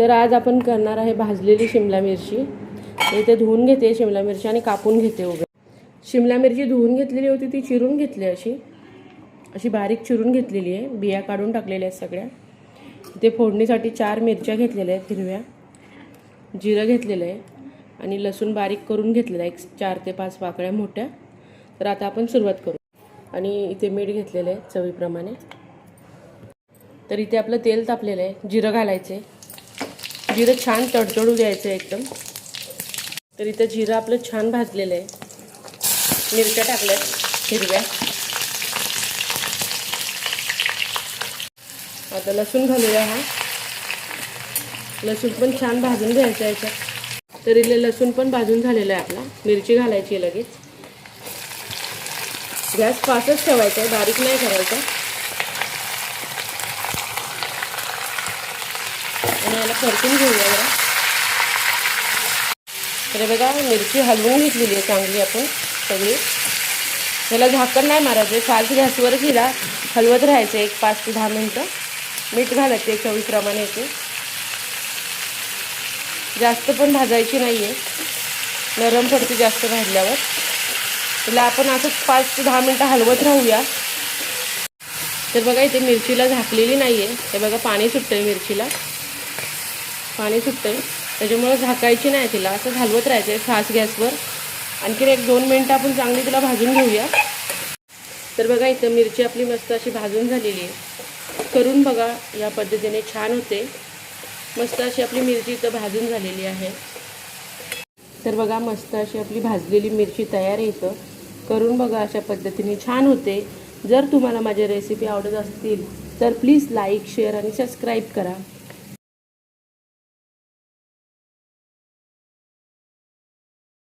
तर आज आपण करणार आहे भाजलेली शिमला मिरची। इथे धुवून घेते शिमला मिरची आणि कापून घेते उभे। शिमला मिरची धुवून घेतलेली होती ती चिरून घेतली, अशी बारीक चिरून घेतलेली आहे, बिया काढून टाकलेल्या आहेत सगळ्या। इथे फोडणीसाठी 4 मिरच्या घेतलेल्या आहेत हिरव्या, जिरं घेतलेलं आहे आणि लसूण बारीक करून घेतलेला आहे 4 ते 5 पाकळ्या मोठ्या। तर आता आपण सुरुवात करू। आणि इथे मीठ घेतलेलं आहे चवीप्रमाणे। तर इथे आपलं तेल तापलेलं आहे, जिरं घालायचं आहे, जिरं छान तडतडू द्यायचं एकदम। तर इथे जिरं आपलं छान भाजलेलं आहे, मिरच्या टाकल्यात हिरव्या। आता लसूण घालूया, हा लसूण पण छान भाजून घ्यायचा आहे याच्यात। तर इथे लसूण पण भाजून झालेला आहे आपला, मिरची घालायची आहे लगेच। गॅस फास्टच ठेवायचा आहे, बारीक नाही करायचा। आणि याला परतून घेऊया जरा। तर बघा मिरची हलवून घेतलेली आहे चांगली आपण सगळी। याला झाकण नाही मारायचं, फास्ट गॅसवरच हिला हलवत राहायचं 5 ते 10 मिनिटं। मीठ घालायचे चवीप्रमाणे येते, जास्त पण भाजायची नाही आहे, नरम पडते जास्त भाजल्यावर। त्याला आपण असं 5 ते 10 मिनिटं हलवत राहूया। तर बघा इथे मिरचीला झाकलेली नाही आहे, हे बघा पाणी सुटतंय मिरचीला, पाणी सुटतंय, त्याच्यामुळे झाकायची नाही तिला, असं हलवत राहायचं फास्ट गॅसवर। आणखीन 1-2 मिनिटं आपण चांगली तिला भाजून घेऊया। तर बघा इथं मिरची आपली मस्त अशी भाजून झालेली आहे, करून बघा या पद्धतीने छान होते। मस्त अशी आपली मिरची इथं भाजून झालेली आहे। तर बघा मस्त अशी आपली भाजलेली मिरची तयार आहे इथं, करून बघा अशा पद्धतीने छान होते। जर तुम्हाला माझे रेसिपी आवडत असतील तर प्लीज लाईक, शेअर आणि सबस्क्राईब करा।